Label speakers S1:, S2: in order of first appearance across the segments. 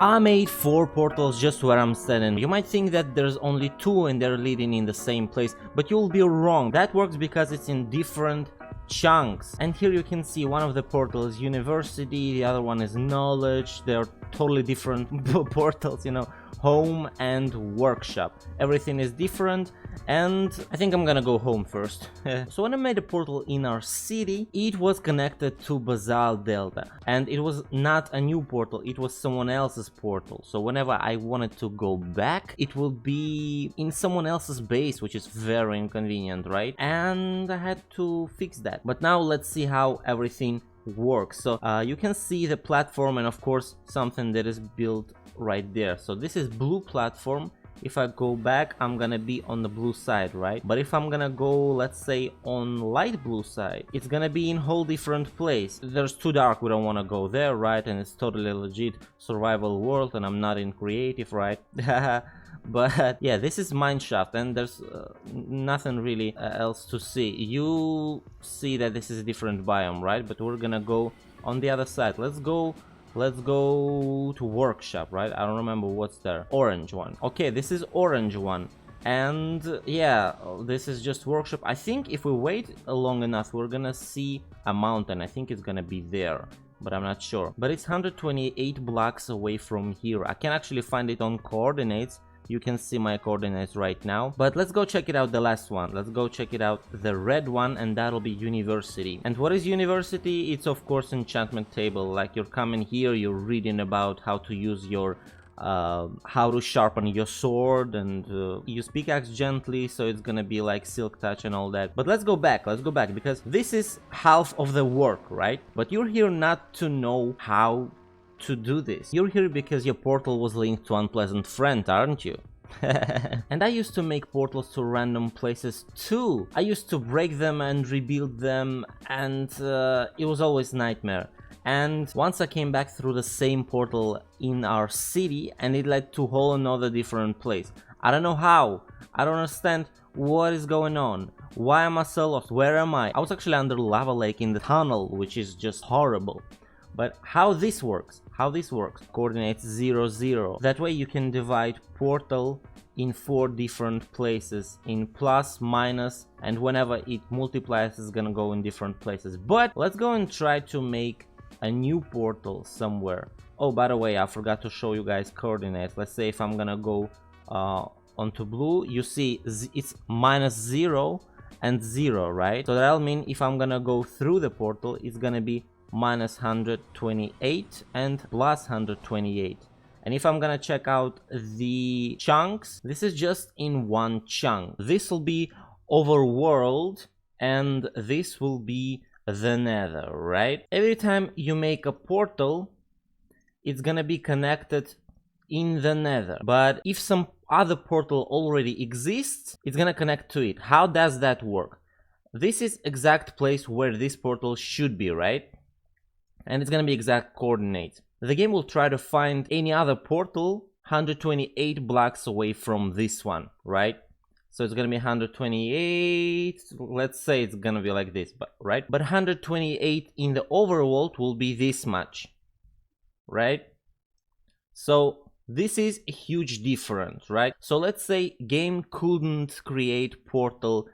S1: I made 4 portals just where I'm standing. You might think that there's only 2 and they're leading in the same place, but you'll be wrong. That works because it's in different chunks. And here you can see one of the portals is university, the other one is knowledge. They're totally different portals, you know, home and workshop. Everything is different, and I think I'm gonna go home first. So when I made a portal in our city, it was connected to Basalt Delta, and it was not a new portal, it was someone else's portal. So whenever I wanted to go back, it will be in someone else's base, which is very inconvenient, right? And I had to fix that. But now let's see how everything works. So you can see the platform, and of course something that is built right there. So this is blue platform. If I go back, I'm gonna be on the blue side, right? But if I'm gonna go, let's say, on light blue side, it's gonna be in whole different place. There's too dark, we don't want to go there, right? And it's totally legit survival world, and I'm not in creative, right? But yeah, this is mineshaft, and there's nothing really else to see. You see that this is a different biome, right? But we're gonna go on the other side. Let's go to workshop, right? I don't remember what's there. Orange one. Okay, this is orange one. And yeah, this is just workshop. I think if we wait long enough, we're gonna see a mountain. I think it's gonna be there, but I'm not sure. But it's 128 blocks away from here. I can actually find it on coordinates. You can see my coordinates right now. But let's go check it out, the last one. Let's go check it out, the red one, and that'll be university. And what is university? It's of course enchantment table. Like you're coming here, you're reading about how to use your how to sharpen your sword, and use pickaxe gently, so it's gonna be like silk touch and all that. But let's go back, because this is half of the work, right? But you're here not to know how to do this. You're here because your portal was linked to unpleasant friend, aren't you? And I used to make portals to random places too. I used to break them and rebuild them, and it was always nightmare. And once I came back through the same portal in our city, and it led to a whole another different place. I don't know how. I don't understand what is going on. Why am I so lost? Where am I? I was actually under lava lake in the tunnel, which is just horrible. But how this works? Coordinates 0, 0. That way you can divide portal in 4 different places, in plus, minus, and whenever it multiplies, it's gonna go in different places. But let's go and try to make a new portal somewhere. Oh, by the way, I forgot to show you guys coordinates. Let's say if I'm gonna go onto blue, you see it's minus 0 and 0, right? So that'll mean if I'm gonna go through the portal, it's gonna be minus 128 and plus 128. And if I'm gonna check out the chunks, this is just in one chunk. This will be overworld, and this will be the nether, right? Every time you make a portal, it's gonna be connected in the nether. But if some other portal already exists, it's gonna connect to it. How does that work? This is exact place where this portal should be, right? And it's gonna be exact coordinates. The game will try to find any other portal 128 blocks away from this one, right? So it's gonna be 128, let's say it's gonna be like this, but right? But 128 in the overworld will be this much, right? So this is a huge difference, right? So let's say game couldn't create portal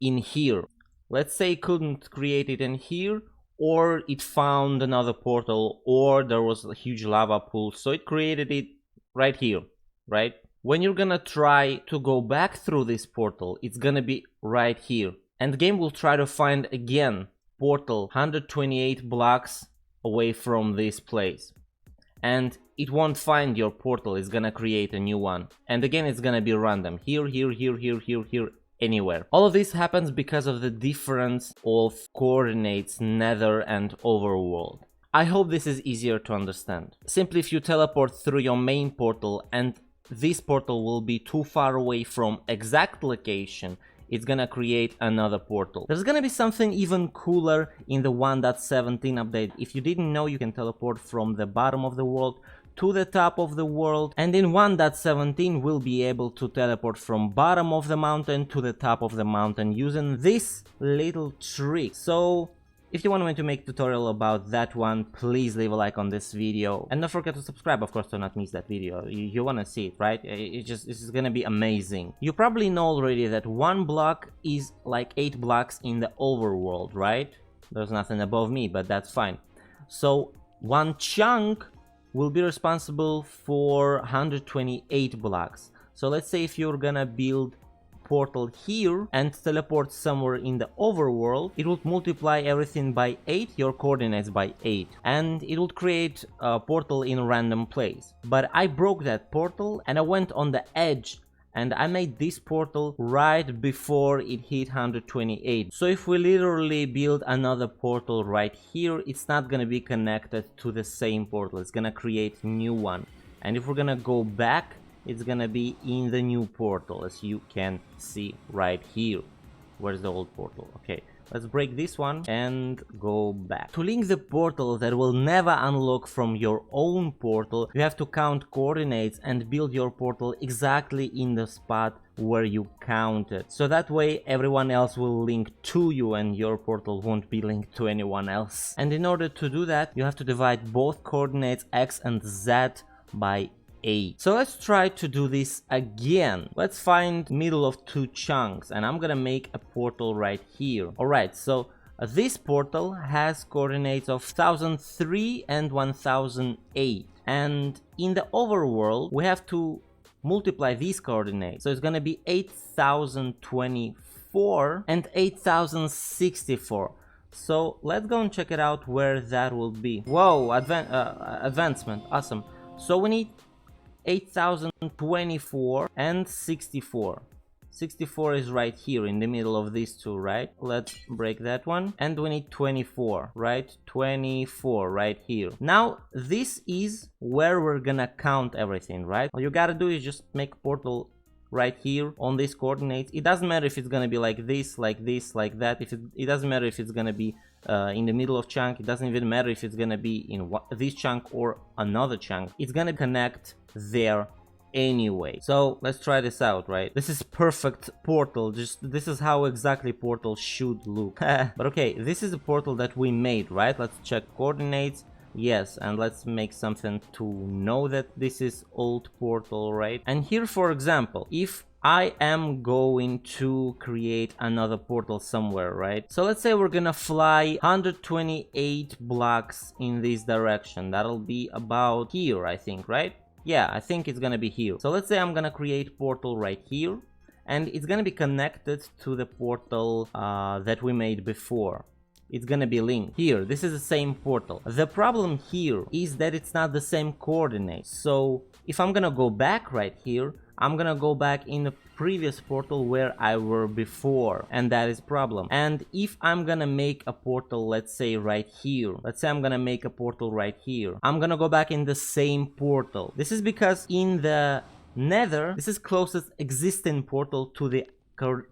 S1: in here. Let's say couldn't create it in here, or it found another portal, or there was a huge lava pool, so it created it right here, right? When you're gonna try to go back through this portal, it's gonna be right here. And the game will try to find again portal 128 blocks away from this place. And it won't find your portal, it's gonna create a new one. And again, it's gonna be random. Here, anywhere. All of this happens because of the difference of coordinates nether and overworld. I hope this is easier to understand. Simply, if you teleport through your main portal and this portal will be too far away from exact location, it's gonna create another portal. There's gonna be something even cooler in the 1.17 update. If you didn't know, you can teleport from the bottom of the world to the top of the world, and in 1.17 we'll be able to teleport from bottom of the mountain to the top of the mountain using this little trick. So If you want me to make a tutorial about that one, please leave a like on this video. And don't forget to subscribe, of course, to not miss that video. You want to see it, right? This is gonna be amazing. You probably know already that one block is like 8 blocks in the overworld, right? There's nothing above me, but that's fine. So one chunk will be responsible for 128 blocks. So let's say if you're gonna build portal here and teleport somewhere in the overworld, it would multiply everything by 8, your coordinates by 8, and it would create a portal in a random place. But I broke that portal and I went on the edge and I made this portal right before it hit 128. So if we literally build another portal right here, it's not gonna be connected to the same portal, it's gonna create a new one. And if we're gonna go back, it's gonna be in the new portal, as you can see right here. Where's the old portal? Okay, let's break this one and go back. To link the portal that will never unlock from your own portal, you have to count coordinates and build your portal exactly in the spot where you counted. So that way everyone else will link to you and your portal won't be linked to anyone else. And in order to do that, you have to divide both coordinates x and z by 8. So let's try to do this again. Let's find middle of 2 chunks and I'm gonna make a portal right here. Alright, so this portal has coordinates of 1003 and 1008, and in the overworld we have to multiply these coordinates, so it's gonna be 8024 and 8064. So let's go and check it out where that will be. Whoa, advancement, awesome. So we need 8024 and 64. 64 is right here in the middle of these two, right? Let's break that one. And we need 24, right? 24 right here. Now this is where we're gonna count everything, right? All you gotta do is just make a portal right here on these coordinates. It doesn't matter if it's gonna be like this, like this, like that. It doesn't matter if it's gonna be in the middle of chunk. It doesn't even matter if it's gonna be in this chunk or another chunk. It's gonna connect there anyway. So let's try this out, right? This is perfect portal. This is how exactly portal should look. But okay, this is a portal that we made, right? Let's check coordinates. Yes, and let's make something to know that this is old portal, right? And here, for example, if I am going to create another portal somewhere, right? So let's say we're gonna fly 128 blocks in this direction. That'll be about here, I think, right? Yeah, I think it's gonna be here. So let's say I'm gonna create portal right here, and it's gonna be connected to the portal that we made before. It's gonna be linked here. This is the same portal. The problem here is that it's not the same coordinates. So if I'm gonna go back right here, I'm gonna go back in the previous portal where I were before, and that is problem. And if I'm gonna make a portal, let's say right here, let's say I'm gonna make a portal right here, I'm gonna go back in the same portal. This is because in the Nether, this is closest existing portal to the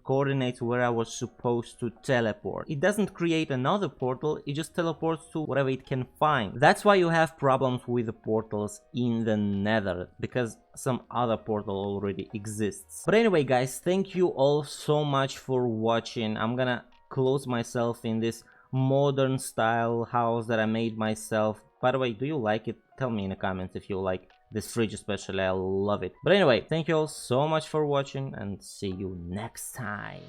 S1: coordinates where I was supposed to teleport. It doesn't create another portal, it just teleports to whatever it can find. That's why you have problems with the portals in the Nether, because some other portal already exists. But anyway guys, thank you all so much for watching. I'm gonna close myself in this modern style house that I made myself. By the way, do you like it? Tell me in the comments if you like this fridge especially. I love it. But anyway, thank you all so much for watching and see you next time.